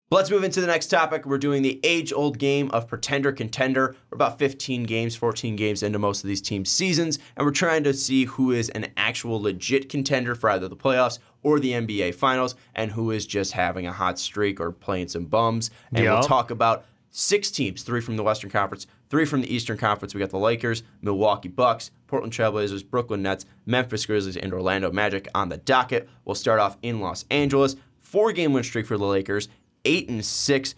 But let's move into the next topic. We're doing the age-old game of Pretender Contender. We're about 14 games into most of these teams' seasons, and we're trying to see who is an actual legit contender for either the playoffs or the NBA Finals, and who is just having a hot streak or playing some bums. And we'll talk about 6 teams, 3 from the Western Conference, 3 from the Eastern Conference. We got the Lakers, Milwaukee Bucks, Portland Trailblazers, Brooklyn Nets, Memphis Grizzlies, and Orlando Magic on the docket. We'll start off in Los Angeles. 4-game win streak for the Lakers. 8-6,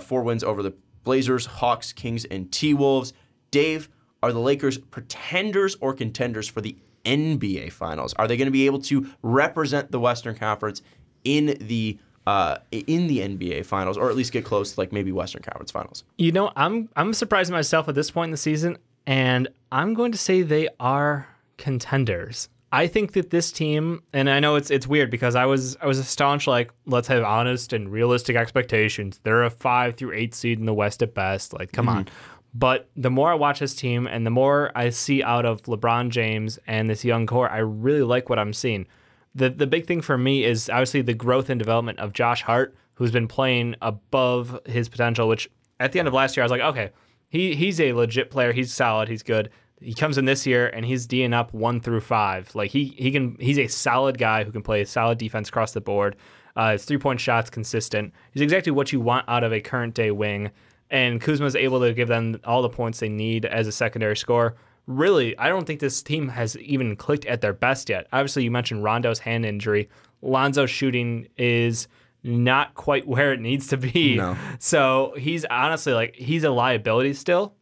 4 wins over the Blazers, Hawks, Kings, and T-Wolves. Dave, are the Lakers pretenders or contenders for the NBA Finals? Are they going to be able to represent the Western Conference in the NBA Finals, or at least get close to like maybe Western Conference Finals? You know, I'm surprising myself at this point in the season, and I'm going to say they are contenders. I think that this team, and I know it's weird because I was staunch, like, let's have honest and realistic expectations. They're a 5 through 8 seed in the West at best. Like, come on. But the more I watch this team and the more I see out of LeBron James and this young core, I really like what I'm seeing. The big thing for me is obviously the growth and development of Josh Hart, who's been playing above his potential, which at the end of last year, I was like, okay, he's a legit player. He's solid. He's good. He comes in this year and he's D'ing up 1 through 5. Like he's a solid guy who can play solid defense across the board. His 3-point shot's consistent. He's exactly what you want out of a current day wing. And Kuzma's able to give them all the points they need as a secondary scorer. Really, I don't think this team has even clicked at their best yet. Obviously, you mentioned Rondo's hand injury. Lonzo's shooting is not quite where it needs to be. No. So he's honestly he's a liability still.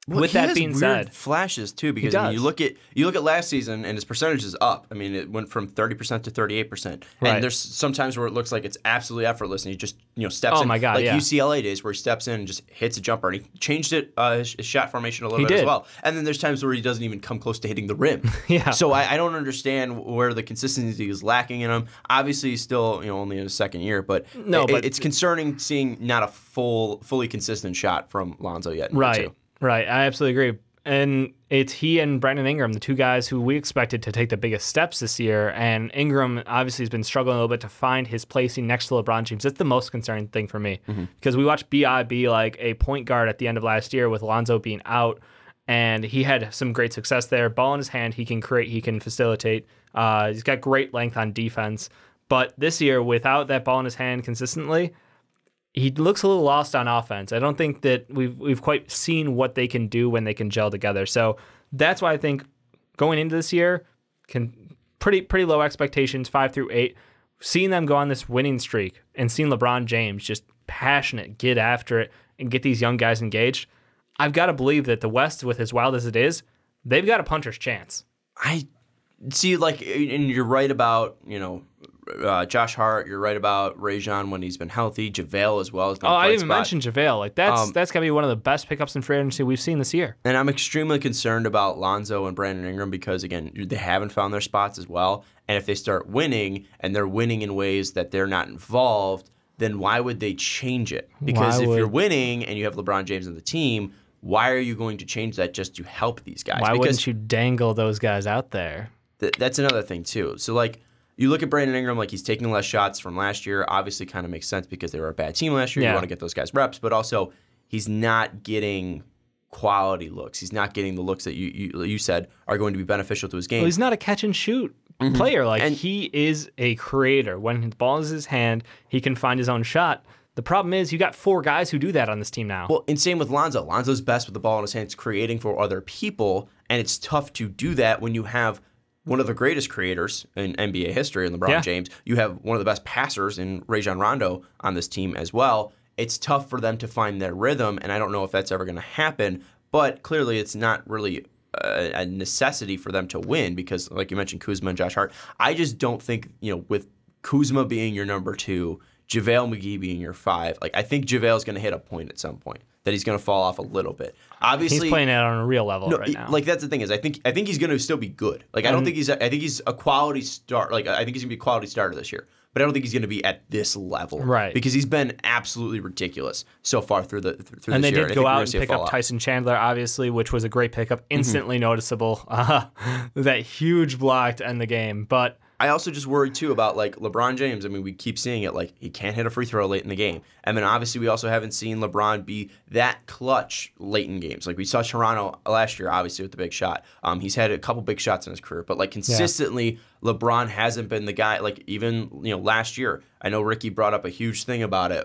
Well, with that being said, flashes too, because I mean, you look at last season and his percentage is up. I mean, it went from 30% to 38%. Right. And there's sometimes where it looks like it's absolutely effortless, and he just steps in. Oh my God, like UCLA days where he steps in and just hits a jumper, and he changed his shot formation a little bit as well. And then there's times where he doesn't even come close to hitting the rim. Yeah. So I don't understand where the consistency is lacking in him. Obviously, he's still only in his second year, but it's concerning seeing not a fully consistent shot from Lonzo yet. Right. Right, I absolutely agree. And it's he and Brandon Ingram, the two guys who we expected to take the biggest steps this year. And Ingram obviously has been struggling a little bit to find his placing next to LeBron James. That's the most concerning thing for me. Because we watched B.I. be like a point guard at the end of last year with Lonzo being out. And he had some great success there. Ball in his hand, he can create, he can facilitate. He's got great length on defense. But this year, without that ball in his hand consistently, he looks a little lost on offense. I don't think that we've quite seen what they can do when they can gel together. So that's why I think going into this year, pretty low expectations, 5 through 8. Seeing them go on this winning streak and seeing LeBron James just passionate, get after it, and get these young guys engaged, I've got to believe that the West, with as wild as it is, they've got a puncher's chance. I see, and you're right about, Josh Hart. You're right about Rajon when he's been healthy. JaVale as well. I didn't even mention JaVale. That's got to be one of the best pickups in free agency we've seen this year. And I'm extremely concerned about Lonzo and Brandon Ingram because, again, they haven't found their spots as well. And if they start winning, and they're winning in ways that they're not involved, then why would they change it? Because if you're winning and you have LeBron James on the team, why are you going to change that just to help these guys? Why wouldn't you dangle those guys out there? That's another thing, too. So, you look at Brandon Ingram, he's taking less shots from last year. Obviously, kind of makes sense because they were a bad team last year. You want to get those guys reps, but also he's not getting quality looks. He's not getting the looks that you said are going to be beneficial to his game. Well, he's not a catch and shoot player. And he is a creator. When the ball is in his hand, he can find his own shot. The problem is you got 4 guys who do that on this team now. Well, and same with Lonzo. Lonzo's best with the ball in his hands, creating for other people, and it's tough to do that when you have one of the greatest creators in NBA history in LeBron James. You have one of the best passers in Rajon Rondo on this team as well. It's tough for them to find their rhythm, and I don't know if that's ever going to happen, but clearly it's not really a necessity for them to win because, like you mentioned, Kuzma and Josh Hart. I just don't think, with Kuzma being your number 2, JaVale McGee being your 5, I think JaVale's going to hit a point at some point that he's going to fall off a little bit. Obviously, he's playing it on a real level right now. That's the thing is, I think he's going to still be good. I don't think I think he's a quality start. I think he's going to be a quality starter this year. But I don't think he's going to be at this level, right? Because he's been absolutely ridiculous so far through this year. And they did go out and pick up Tyson Chandler, obviously, which was a great pickup, instantly noticeable. That huge block to end the game. But I also just worry too about like LeBron James. I mean, we keep seeing it, like he can't hit a free throw late in the game. And then obviously we also haven't seen LeBron be that clutch late in games. Like we saw Toronto last year, obviously with the big shot. He's had a couple big shots in his career, but like consistently, LeBron hasn't been the guy. Like even last year, I know Ricky brought up a huge thing about it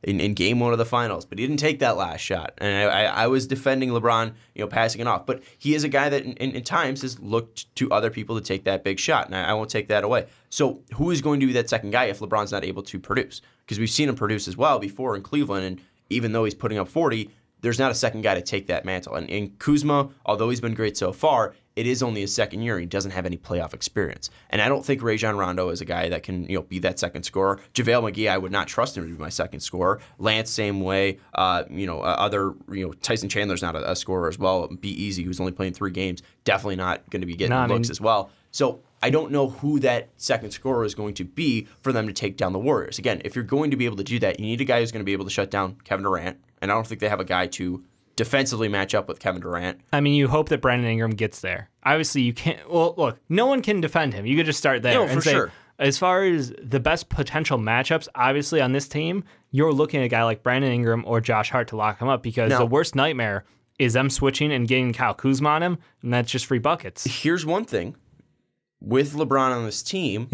in game 1 of the finals, but he didn't take that last shot. And I was defending LeBron, passing it off. But he is a guy that in times has looked to other people to take that big shot, and I won't take that away. So who is going to be that second guy if LeBron's not able to produce? Because we've seen him produce as well before in Cleveland, and even though he's putting up 40, there's not a second guy to take that mantle. And in Kuzma, although he's been great so far, it is only his second year. He doesn't have any playoff experience. And I don't think Rajon Rondo is a guy that can be that second scorer. JaVale McGee, I would not trust him to be my second scorer. Lance, same way. Tyson Chandler's not a scorer as well. Be Easy, who's only playing 3 games, definitely not going to be getting looks as well. So I don't know who that second scorer is going to be for them to take down the Warriors. Again, if you're going to be able to do that, you need a guy who's going to be able to shut down Kevin Durant. And I don't think they have a guy to defensively match up with Kevin Durant. I mean, you hope that Brandon Ingram gets there. Obviously, you can't. Well, look, no one can defend him. You could just start there and say, sure. As far as the best potential matchups, obviously on this team, you're looking at a guy like Brandon Ingram or Josh Hart to lock him up because the worst nightmare is them switching and getting Kyle Kuzma on him, and that's just free buckets. Here's one thing. With LeBron on this team,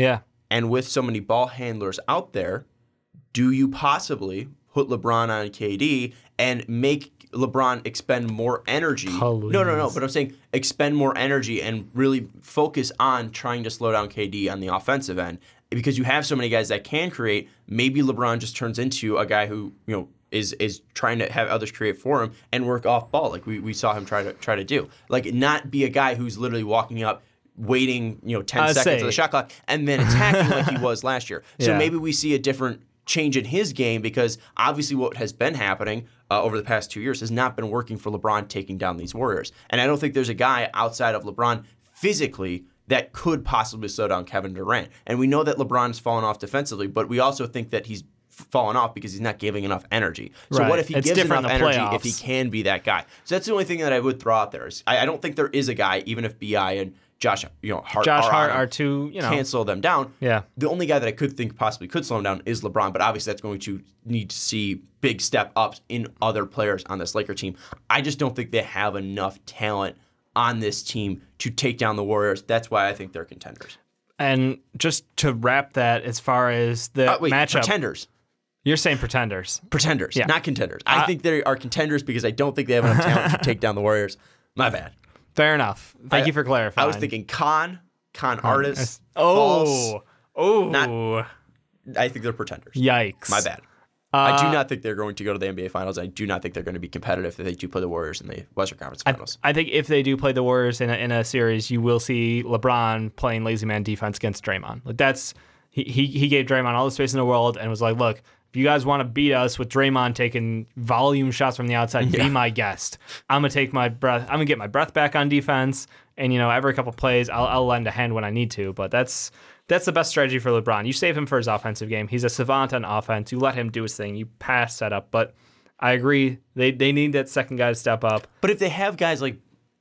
and with so many ball handlers out there, do you possibly put LeBron on KD and make LeBron expend more energy? Please. No. But I'm saying expend more energy and really focus on trying to slow down KD on the offensive end. Because you have so many guys that can create, maybe LeBron just turns into a guy who, is trying to have others create for him and work off ball like we saw him try to do. Like not be a guy who's literally walking up, waiting 10 seconds of the shot clock and then attacking like he was last year. So maybe we see a different change in his game because obviously what has been happening over the past 2 years has not been working for LeBron taking down these Warriors. And I don't think there's a guy outside of LeBron physically that could possibly slow down Kevin Durant. And we know that LeBron's fallen off defensively, but we also think that he's fallen off because he's not giving enough energy. So what if he gives enough energy if he can be that guy? So that's the only thing that I would throw out there. I don't think there is a guy, even if B.I. and Josh Hart are two, can't slow them down. Yeah. The only guy that I could think possibly could slow him down is LeBron, but obviously that's going to need to see big step ups in other players on this Laker team. I just don't think they have enough talent on this team to take down the Warriors. That's why I think they're contenders. And just to wrap that, as far as the matchup, pretenders. You're saying pretenders. Pretenders, not contenders. I think they are contenders because I don't think they have enough talent to take down the Warriors. My bad. Fair enough. Thank you for clarifying. I was thinking con artists. Oh. I think they're pretenders. Yikes. My bad. I do not think they're going to go to the NBA Finals. I do not think they're going to be competitive if they do play the Warriors in the Western Conference Finals. I think if they do play the Warriors in a series, you will see LeBron playing lazy man defense against Draymond. Like he gave Draymond all the space in the world and was like, look, if you guys want to beat us with Draymond taking volume shots from the outside, be my guest. I'm gonna take my breath. I'm gonna get my breath back on defense, and every couple plays, I'll lend a hand when I need to. But that's the best strategy for LeBron. You save him for his offensive game. He's a savant on offense. You let him do his thing. You pass setup. But I agree, they need that second guy to step up. But if they have guys like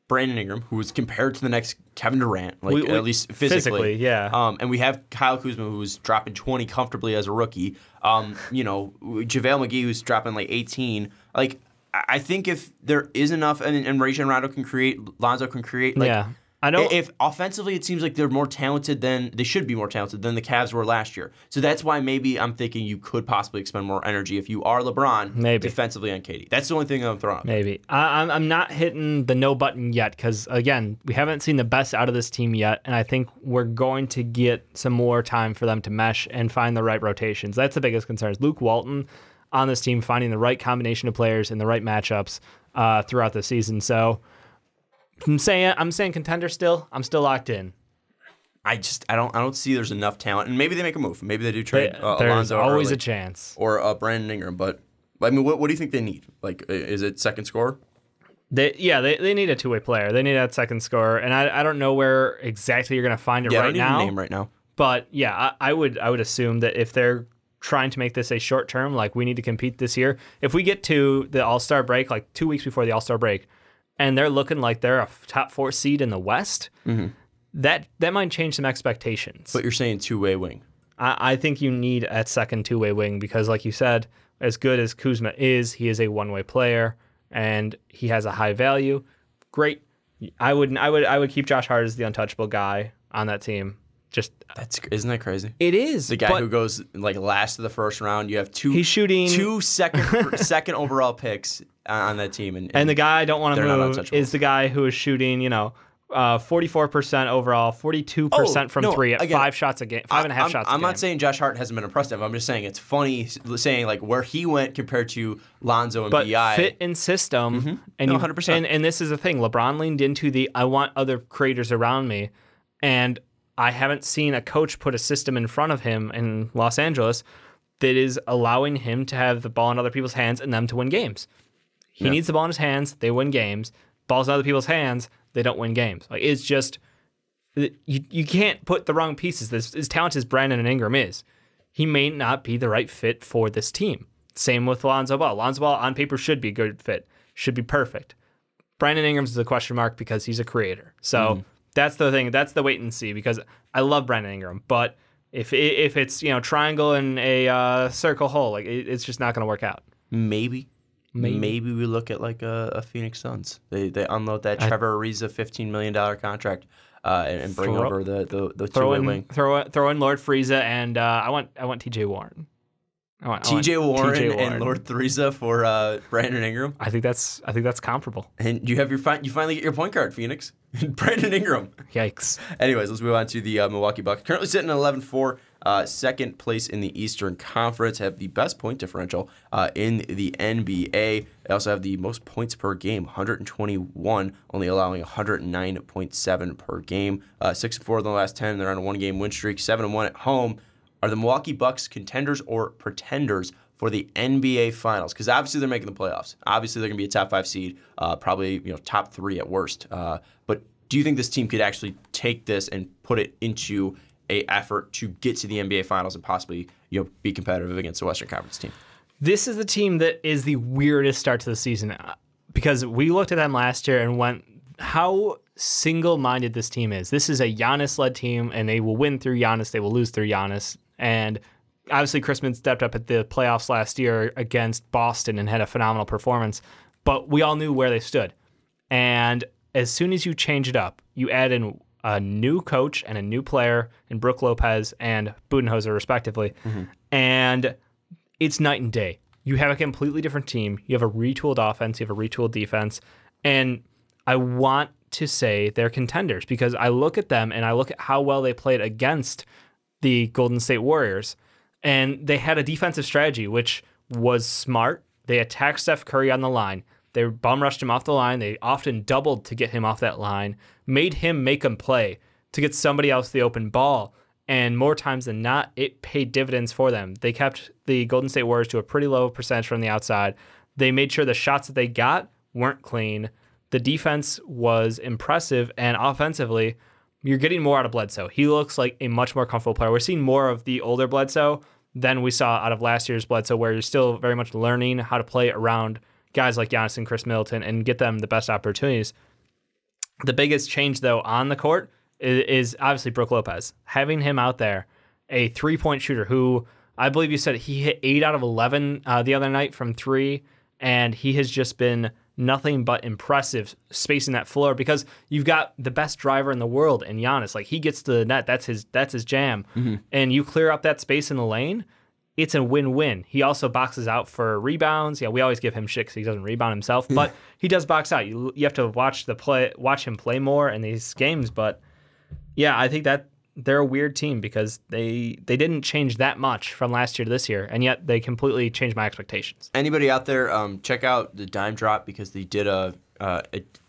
Brandon Ingram, who is compared to the next Kevin Durant, at least physically, and we have Kyle Kuzma, who's dropping 20 comfortably as a rookie. JaVale McGee, who's dropping like 18. Like, I think if there is enough, and Rajon Rondo can create, Lonzo can create. Like, I know if offensively it seems like they're more talented than they should be more talented than the Cavs were last year. So that's why maybe I'm thinking you could possibly expend more energy if you are LeBron defensively on KD. That's the only thing I'm throwing out. Maybe. I'm not hitting the no button yet because, again, we haven't seen the best out of this team yet, and I think we're going to get some more time for them to mesh and find the right rotations. That's the biggest concern is Luke Walton on this team finding the right combination of players and the right matchups throughout the season. So I'm saying contender still. I'm still locked in. I don't see there's enough talent, and maybe they make a move. Maybe they do trade there's Alonzo always early, a chance, or Brandon Ingram. But I mean, what do you think they need? Like, is it second scorer? They need a two-way player. They need that second scorer, and I don't know where exactly you're going to find it right now. I don't need a name right now. But yeah, I would assume that if they're trying to make this a short term, like we need to compete this year. If we get to the All-Star break, like 2 weeks before the All-Star break, and they're looking like they're a top 4 seed in the West, that might change some expectations. But you're saying two-way wing. I think you need a second two-way wing because, like you said, as good as Kuzma is, he is a one-way player and he has a high value. Great. I would keep Josh Hart as the untouchable guy on that team. Isn't that crazy? It is. The guy who goes like last of the first round. You have he's shooting two second overall picks on that team, and the guy I don't want to move is the guy who is shooting 44% overall, 42% from three at 5 shots a game, 5.5 shots. I'm not saying Josh Hart hasn't been impressive. I'm just saying it's funny saying like where he went compared to Lonzo and Bi. Fit in system, and 100%. And this is the thing. LeBron leaned into the I want other creators around me, and I haven't seen a coach put a system in front of him in Los Angeles that is allowing him to have the ball in other people's hands and them to win games. He needs the ball in his hands, they win games. Balls in other people's hands, they don't win games. Like it's just you can't put the wrong pieces. As talented as Brandon and Ingram is, he may not be the right fit for this team. Same with Lonzo Ball. Lonzo Ball on paper should be a good fit, should be perfect. Brandon Ingram's is a question mark because he's a creator. So that's the thing. That's the wait and see because I love Brandon Ingram, but if it's triangle and a circle hole, like it's just not going to work out. Maybe we look at like a Phoenix Suns. They unload that Trevor Ariza $15 million contract and bring over the two-way wing. Throw in Lord Frieza and I want T.J. Warren. T.J. Warren and Lord Frieza for Brandon Ingram. I think that's comparable. And you finally get your point guard, Phoenix. Brandon Ingram. Yikes. Anyways, let's move on to the Milwaukee Bucks. Currently sitting at 11-4, second place in the Eastern Conference, have the best point differential in the NBA. They also have the most points per game, 121, only allowing 109.7 per game. 6-4 in the last 10. They're on a one-game win streak, 7-1 at home. Are the Milwaukee Bucks contenders or pretenders for the NBA Finals? Because obviously they're making the playoffs. Obviously they're going to be a top 5 seed, probably top 3 at worst. But do you think this team could actually take this and put it into a effort to get to the NBA Finals and possibly be competitive against the Western Conference team? This is the team that is the weirdest start to the season because we looked at them last year and went, how single-minded this team is. This is a Giannis-led team, and they will win through Giannis. They will lose through Giannis. And obviously, Chrisman stepped up at the playoffs last year against Boston and had a phenomenal performance. But we all knew where they stood. And as soon as you change it up, you add in a new coach and a new player in Brook Lopez and Budenholzer, respectively. And it's night and day. You have a completely different team. You have a retooled offense. You have a retooled defense. And I want to say they're contenders because I look at them and I look at how well they played against the Golden State Warriors. And they had a defensive strategy, which was smart. They attacked Steph Curry on the line. They bum rushed him off the line. They often doubled to get him off that line, made him make him play to get somebody else the open ball. And more times than not, it paid dividends for them. They kept the Golden State Warriors to a pretty low percentage from the outside. They made sure the shots that they got weren't clean. The defense was impressive, and offensively, you're getting more out of Bledsoe. He looks like a much more comfortable player. We're seeing more of the older Bledsoe than we saw out of last year's Bledsoe, where you're still very much learning how to play around guys like Giannis and Chris Middleton and get them the best opportunities. The biggest change, though, on the court is obviously Brook Lopez. Having him out there, a three-point shooter who I believe you said he hit 8 out of 11 the other night from 3, and he has just been nothing but impressive spacing that floor because you've got the best driver in the world in Giannis. Like, he gets to the net. That's his jam. And you clear up that space in the lane, it's a win-win. He also boxes out for rebounds. Yeah, we always give him shit because he doesn't rebound himself, but he does box out. You have to watch him play more in these games. But yeah, I think that they're a weird team because they didn't change that much from last year to this year, and yet they completely changed my expectations. Anybody out there, check out the Dime Drop because they did a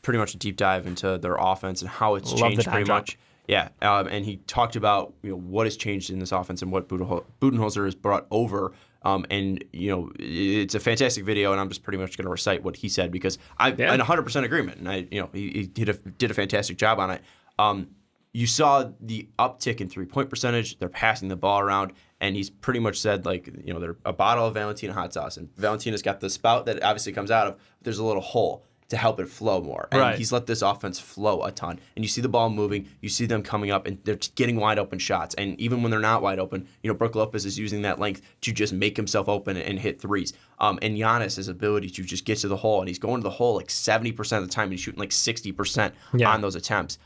pretty much a deep dive into their offense and how it's changed pretty much. Yeah, and he talked about what has changed in this offense and what Budenholzer has brought over. And it's a fantastic video, and I'm just pretty much going to recite what he said because I'm in 100% agreement, and he did a fantastic job on it. You saw the uptick in three-point percentage. They're passing the ball around, and he's pretty much said they're a bottle of Valentina hot sauce, and Valentina's got the spout that it obviously comes out of. But there's a little hole. to help it flow more. And he's let this offense flow a ton. And you see the ball moving, you see them coming up, and they're getting wide open shots. And even when they're not wide open, Brook Lopez is using that length to just make himself open and hit threes. And Giannis, his ability to just get to the hole, and he's going to the hole like 70% of the time, and he's shooting like 60% on those attempts.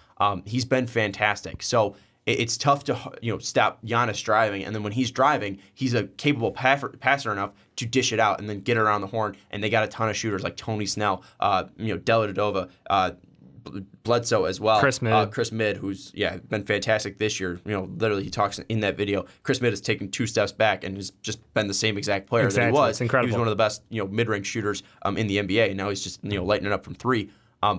He's been fantastic. So it's tough to stop Giannis driving, and then when he's driving, he's a capable passer enough to dish it out and then get it around the horn. And they got a ton of shooters like Tony Snell, Dellavedova, Bledsoe as well. Chris Midd, who's been fantastic this year. Literally he talks in that video. Chris Midd has taken 2 steps back and has just been the same exact player that he was. It's incredible. He was one of the best mid-range shooters in the NBA, and now he's just lighting it up from 3.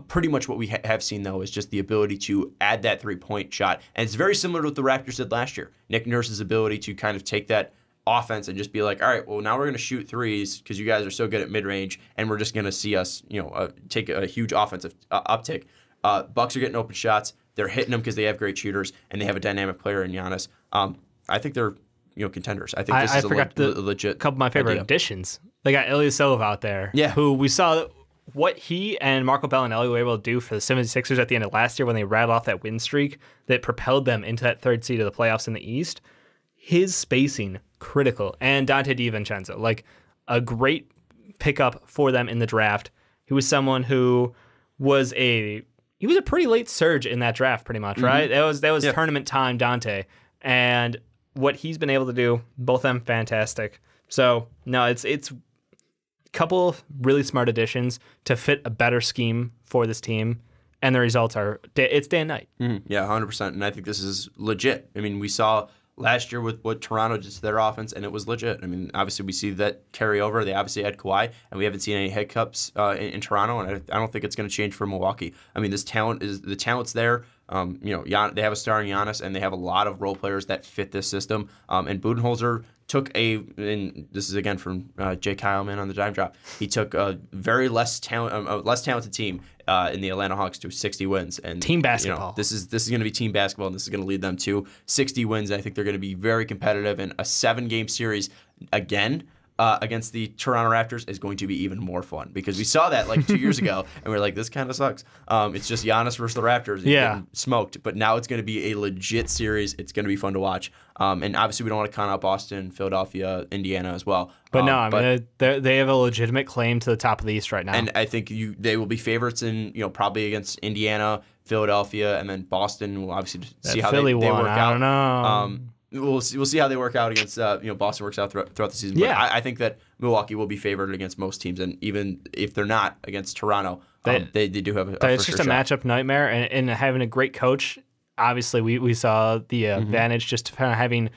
Pretty much what we have seen, though, is just the ability to add that 3-point shot. And it's very similar to what the Raptors did last year. Nick Nurse's ability to kind of take that offense and just be like, all right, well, now we're going to shoot threes because you guys are so good at mid-range, and we're just going to see us take a huge offensive uptick. Bucks are getting open shots. They're hitting them because they have great shooters, and they have a dynamic player in Giannis. I think they're contenders. I think this is a legit couple of my favorite additions. They got Ilyasova out there, who we saw what he and Marco Bellinelli were able to do for the 76ers at the end of last year when they rattled off that win streak that propelled them into that 3rd seed of the playoffs in the East. His spacing, critical. And Dante DiVincenzo, like a great pickup for them in the draft. He was someone who was a pretty late surge in that draft, pretty much, right? That was tournament time Dante. And what he's been able to do, both of them fantastic. So, no, it's couple of really smart additions to fit a better scheme for this team, and the results it's day and night. Yeah, 100%. And I think this is legit. I mean, we saw last year with what Toronto did to their offense, and it was legit. I mean, obviously we see that carry over. They obviously had Kawhi, and we haven't seen any hiccups in Toronto, and I don't think it's going to change for Milwaukee. I mean, the talent's there. They have a star in Giannis, and they have a lot of role players that fit this system. And Budenholzer took and this is again from Jay Kyleman on the Dime Drop. He took a very less talented team in the Atlanta Hawks to 60 wins. And team basketball. This is going to be team basketball, and this is going to lead them to 60 wins. And I think they're going to be very competitive, in a 7-game series again. Against the Toronto Raptors is going to be even more fun, because we saw that like 2 years ago, and we were like, this kind of sucks. It's just Giannis versus the Raptors. Getting smoked. But now it's going to be a legit series. It's going to be fun to watch. And obviously we don't want to count out Boston, Philadelphia, Indiana as well. But they have a legitimate claim to the top of the East right now. And I think they will be favorites in probably against Indiana, Philadelphia, and then Boston. We'll obviously see how they work out. I don't know. We'll see how they work out against Boston works out throughout the season. But I think that Milwaukee will be favored against most teams, and even if they're not against Toronto, they do have a it's just a matchup nightmare, and having a great coach. Obviously, we saw the advantage just kind of having.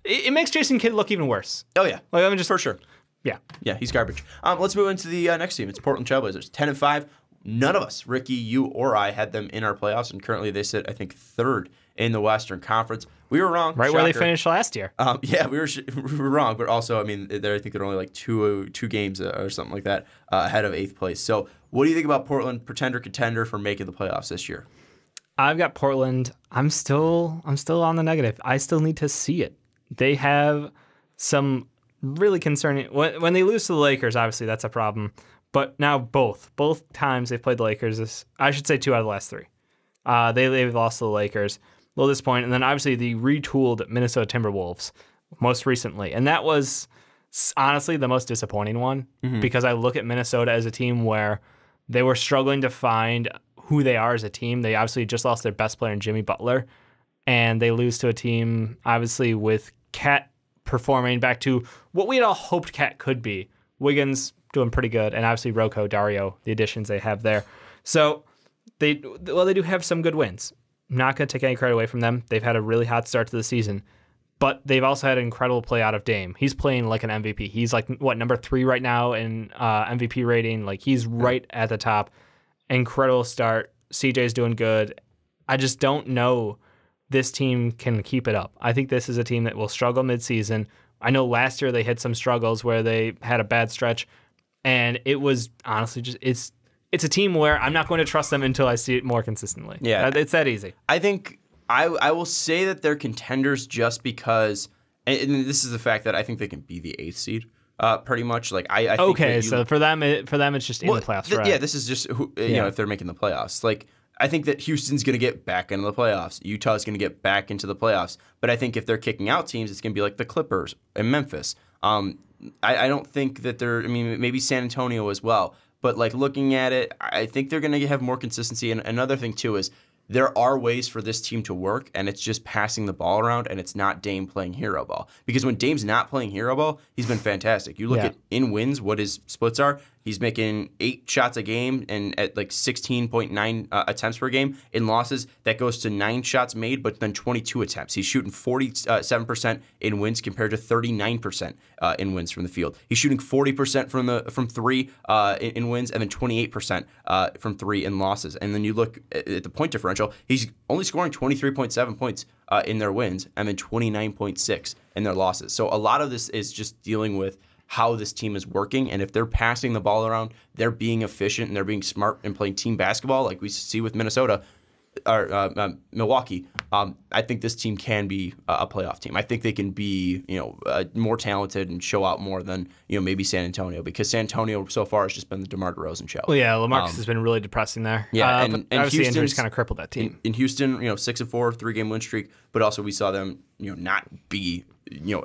It makes Jason Kidd look even worse. Oh yeah, just for sure. Yeah, he's garbage. Let's move into the next team. It's Portland Trailblazers, 10-5. None of us, Ricky, you or I, had them in our playoffs, and currently they sit, I think, 3rd in the Western Conference. We were wrong. Right. Shocker. Where they finished last year. We were wrong, but also, I mean, I think they're only like two games or something like that ahead of 8th place. So what do you think about Portland, contender for making the playoffs this year? I've got Portland. I'm still on the negative. I still need to see it. They have some really concerning... When they lose to the Lakers, obviously that's a problem. But now both times they've played the Lakers, I should say 2 out of the last 3. They've lost to the Lakers. A little disappointing. And then obviously the retooled Minnesota Timberwolves most recently. And that was honestly the most disappointing one, because I look at Minnesota as a team where they were struggling to find who they are as a team. They obviously just lost their best player in Jimmy Butler, and they lose to a team obviously with Cat performing back to what we had all hoped Cat could be. Wiggins doing pretty good, and obviously Rocco, Dario, the additions they have there. So they do have some good wins. I'm not going to take any credit away from them. They've had a really hot start to the season, but they've also had an incredible play out of Dame. He's playing like an MVP. He's like, number 3 right now in MVP rating. Like, he's right at the top. Incredible start. CJ's doing good. I just don't know this team can keep it up. I think this is a team that will struggle midseason. I know last year they had some struggles where they had a bad stretch, and it was honestly just it's a team where I'm not going to trust them until I see it more consistently. Yeah. It's that easy. I think I will say that they're contenders just because, and this is the fact that I think they can be the 8th seed. pretty much. Like I think okay, so for them it's just in the playoffs, right? Yeah, this is just who, you know, if they're making the playoffs. Like I think that Houston's going to get back into the playoffs. Utah's going to get back into the playoffs. But I think if they're kicking out teams, it's going to be like the Clippers and Memphis. I don't think that they're. I mean, maybe San Antonio as well. But like looking at it, I think they're going to have more consistency. And another thing too is there are ways for this team to work, and it's just passing the ball around, and it's not Dame playing hero ball. Because when Dame's not playing hero ball, he's been fantastic. You look at in wins, what his splits are. He's making 8 shots a game and at like 16.9 attempts per game. In losses, that goes to 9 shots made, but then 22 attempts. He's shooting 47% in wins compared to 39% in wins from the field. He's shooting 40% from three in wins, and then 28% from 3 in losses. And then you look at the point differential. He's only scoring 23.7 points in their wins, and then 29.6 in their losses. So a lot of this is just dealing with how this team is working, and if they're passing the ball around, they're being efficient and they're being smart and playing team basketball like we see with Minnesota or Milwaukee. I think this team can be a playoff team. I think they can be, more talented and show out more than maybe San Antonio, because San Antonio so far has just been the DeMar DeRozan show. Well, yeah, LaMarcus has been really depressing there. Yeah, and obviously injuries kind of crippled that team. In Houston, 6-4, 3-game win streak, but also we saw them not be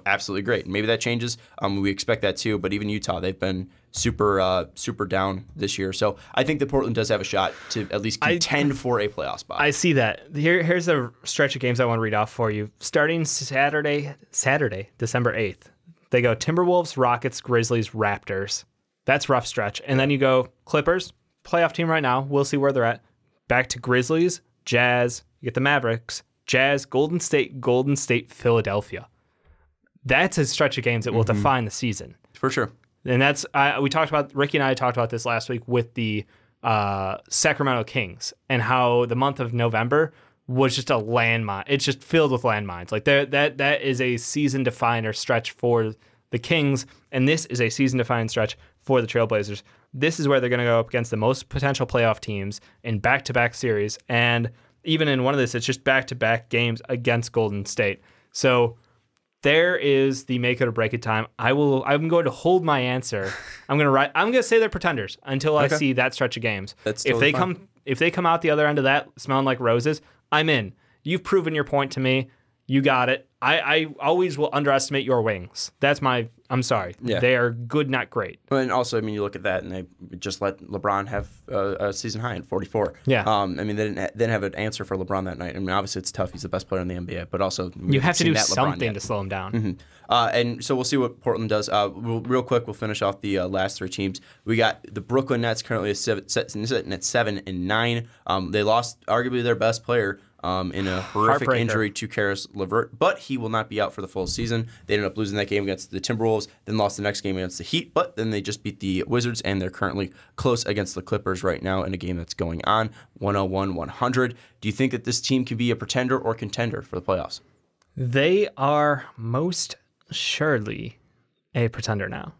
absolutely great. Maybe that changes. We expect that too. But even Utah, they've been super down this year. So I think that Portland does have a shot to at least contend for a playoff spot. I see that. Here's a stretch of games I want to read off for you. Starting Saturday, December 8th, they go Timberwolves, Rockets, Grizzlies, Raptors. That's rough stretch. And then you go Clippers, playoff team right now. We'll see where they're at. Back to Grizzlies, Jazz. You get the Mavericks, Jazz, Golden State, Philadelphia. That's a stretch of games that will define the season. For sure. And that's Ricky and I talked about this last week with the Sacramento Kings and how the month of November was just a landmine. It's just filled with landmines. Like that is a season definer stretch for the Kings, and this is a season defining stretch for the Trailblazers. This is where they're going to go up against the most potential playoff teams in back-to-back series, and even in one of this, it's just back-to-back games against Golden State. So there is the make it or break it time. I'm going to hold my answer. I'm going to say they're pretenders until I see that stretch of games. That's totally fine. If they come out the other end of that smelling like roses, I'm in. You've proven your point to me. You got it. I always will underestimate your wings. I'm sorry. Yeah. They are good, not great. And also, you look at that, and they just let LeBron have a season high in 44. Yeah. They didn't have an answer for LeBron that night. Obviously it's tough. He's the best player in the NBA, but also you have to do something to slow him down. Mm-hmm. And so we'll see what Portland does. Real quick, we'll finish off the last 3 teams. We got the Brooklyn Nets currently sitting at 7-9. They lost arguably their best player in a horrific injury to Karis LeVert, but he will not be out for the full season. They ended up losing that game against the Timberwolves, then lost the next game against the Heat, but then they just beat the Wizards, and they're currently close against the Clippers right now in a game that's going on, 101-100. Do you think that this team can be a pretender or contender for the playoffs? They are most surely a pretender now.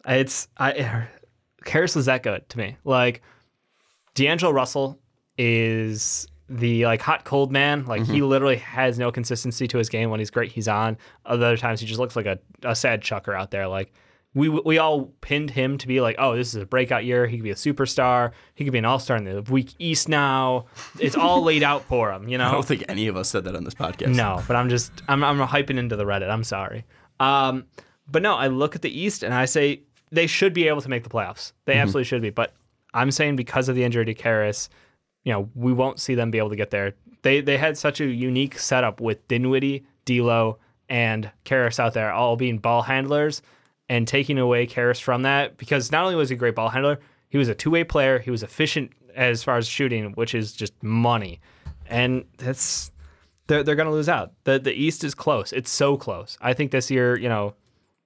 Karis was that good to me. Like, D'Angelo Russell is the hot cold man. He literally has no consistency to his game. When he's great, he's on. Other times he just looks like a sad chucker out there. We all pinned him to be this is a breakout year. He could be a superstar. He could be an all-star in the weak East now. It's all laid out for him, I don't think any of us said that on this podcast. No, but I'm hyping into the Reddit. I'm sorry. But no, I look at the East and I say they should be able to make the playoffs. They absolutely should be. But I'm saying because of the injury to Karis, we won't see them be able to get there. They had such a unique setup with Dinwiddie, D'Lo, and Karis out there all being ball handlers, and taking away Karis from that, because not only was he a great ball handler, he was a two-way player. He was efficient as far as shooting, which is just money. And they're going to lose out. The East is close. It's so close. I think this year,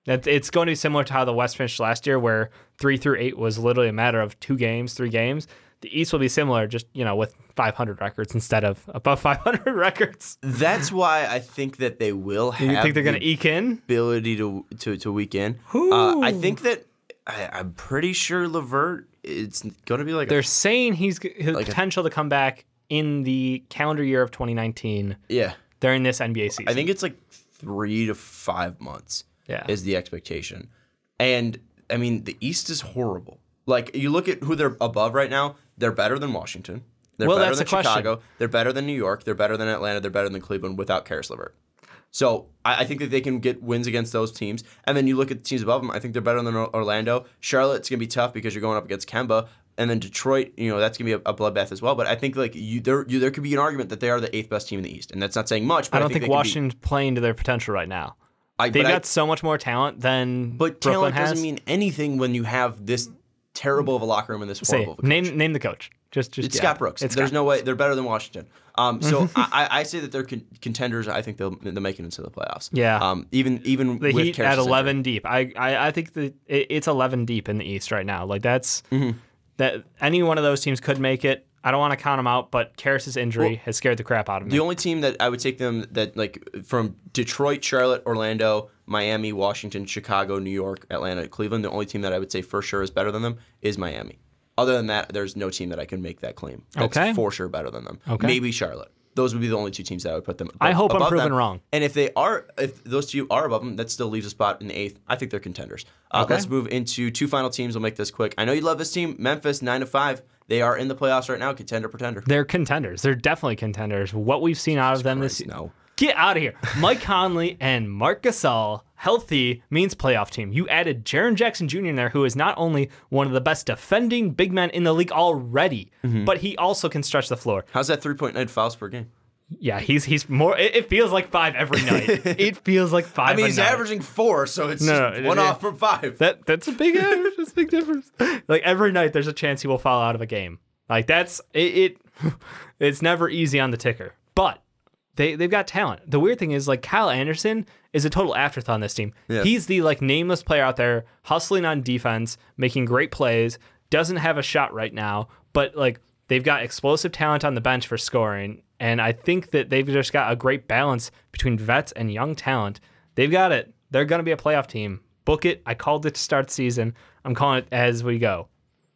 it's going to be similar to how the West finished last year, where 3 through 8 was literally a matter of 2 games, 3 games. The East will be similar, just with 500 records instead of above 500 records. That's why I think that they will have. You think they're going to eke in? Ability to week in. I think that I'm pretty sure LeVert. It's going to be they're saying his potential to come back in the calendar year of 2019. Yeah, during this NBA season. I think it's 3 to 5 months. Yeah, is the expectation. And I mean, the East is horrible. Like, you look at who they're above right now, they're better than Washington. They're better than Chicago. They're better than New York. They're better than Atlanta. They're better than Cleveland without Karis LeVert. So I think that they can get wins against those teams. And then you look at the teams above them, I think they're better than Orlando. Charlotte's going to be tough because you're going up against Kemba. And then Detroit, that's going to be a bloodbath as well. But I think like there could be an argument that they are the 8th best team in the East. And that's not saying much. But I don't think Washington's playing to their potential right now. They've got so much more talent than But Brooklyn talent doesn't mean anything when you have this terrible of a locker room and this horrible of a coach. Name the coach. It's Scott Brooks. There's no way. They're better than Washington. So I say that they're contenders. I think they'll make it into the playoffs. Yeah. Even the with Heat at 11 deep. I think that it's 11 deep in the East right now. Like that. Any one of those teams could make it. I don't want to count them out, but Karis' injury has scared the crap out of me. The only team that I would take them that like from Detroit, Charlotte, Orlando, Miami, Washington, Chicago, New York, Atlanta, Cleveland, the only team that I would say for sure is better than them is Miami. Other than that, there's no team that I can make that claim. That's for sure better than them. Okay. Maybe Charlotte. Those would be the only two teams that I would put them above. I hope I'm proven wrong. And if those two are above them, that still leaves a spot in the 8th. I think they're contenders. Let's move into two final teams. We'll make this quick. I know you love this team. Memphis, 9-5. They are in the playoffs right now. Contender, pretender. They're contenders. They're definitely contenders. What we've seen out of them this year. No. Get out of here. Mike Conley and Marc Gasol, healthy means playoff team. You added Jaren Jackson Jr. in there, who is not only one of the best defending big men in the league already, but he also can stretch the floor. How's that 3.9 fouls per game? Yeah, he's more. It feels like 5 every night. It feels like 5. I mean, he's averaging 4, so it's one off from 5. That's a big average. That's a big difference. Like every night, there's a chance he will fall out of a game. Like that's it. It's never easy on the ticker, but they've got talent. The weird thing is like Kyle Anderson is a total afterthought on this team. Yeah. He's the like nameless player out there hustling on defense, making great plays. Doesn't have a shot right now, but like they've got explosive talent on the bench for scoring. And I think that they've just got a great balance between vets and young talent. They've got it. They're going to be a playoff team. Book it. I called it to start the season. I'm calling it as we go.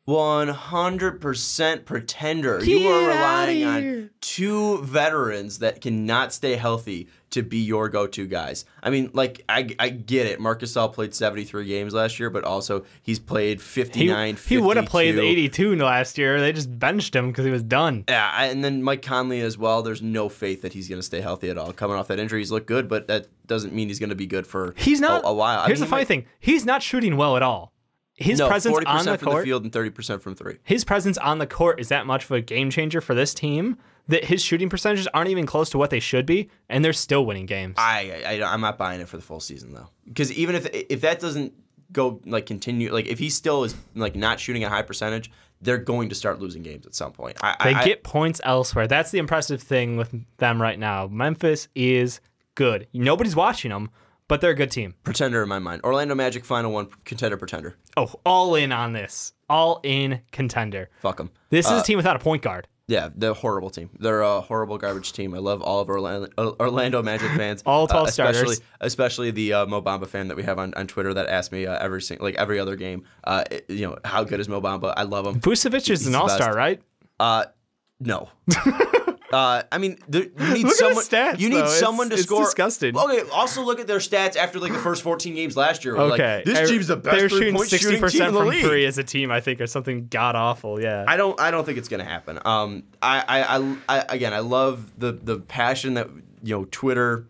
100% pretender. You are relying on 2 veterans that cannot stay healthy to be your go-to guys. I mean, like, I get it. Marc Gasol played 73 games last year, but also he's played 59, 52. He would have played 82 last year. They just benched him because he was done. Yeah, and then Mike Conley as well. There's no faith that he's going to stay healthy at all. Coming off that injury, he's looked good, but that doesn't mean he's going to be good for a while. Here's the funny thing. He's not shooting well at all. His presence 40% on the from court, the field and 30% from 3. His presence on the court is that much of a game changer for this team that his shooting percentages aren't even close to what they should be, and they're still winning games. I'm not buying it for the full season though, because even if that doesn't go like continue, like if he still is like not shooting a high percentage, they're going to start losing games at some point. They get points elsewhere. That's the impressive thing with them right now. Memphis is good. Nobody's watching them. But they're a good team. Pretender in my mind. Orlando Magic, final one. Contender, pretender. Oh, all in on this. All in contender. Fuck them. This is a team without a point guard. Yeah, they're a horrible team. They're a horrible garbage team. I love all of Orlando Magic fans. All 12 starters. Especially the Mo Bamba fan that we have on Twitter that asks me every other game, how good is Mo Bamba? I love him. Vucevic is an all-star, right? No. I mean, you need someone. Stats, you need someone to score. It's disgusting. Okay. Also, look at their stats after like the first 14 games last year. Okay, like, this team's the best. They're shooting 60% shooting from from 3 as a team. I think, or something god awful. Yeah. I don't think it's gonna happen. I love the passion that Twitter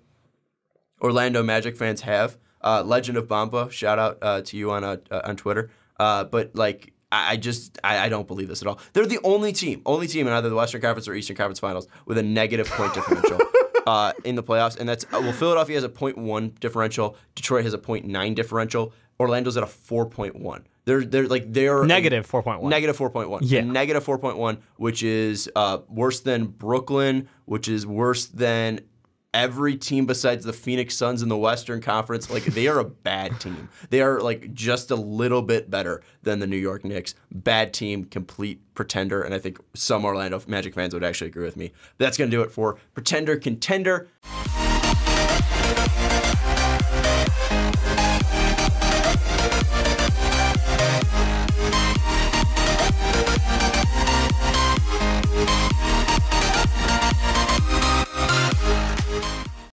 Orlando Magic fans have. Legend of Bamba, shout out to you on Twitter. But like. I don't believe this at all. They're the only team in either the Western Conference or Eastern Conference Finals with a negative point differential in the playoffs, and that's Philadelphia has a 0.1 differential, Detroit has a 0.9 differential, Orlando's at a 4.1. They're negative 4.1. Negative 4.1. Yeah. Negative 4.1, which is worse than Brooklyn, which is worse than every team besides the Phoenix Suns in the Western Conference. Like, they are a bad team. They are like just a little bit better than the New York Knicks. Bad team, complete pretender, and I think some Orlando Magic fans would actually agree with me. But that's going to do it for Pretender Contender.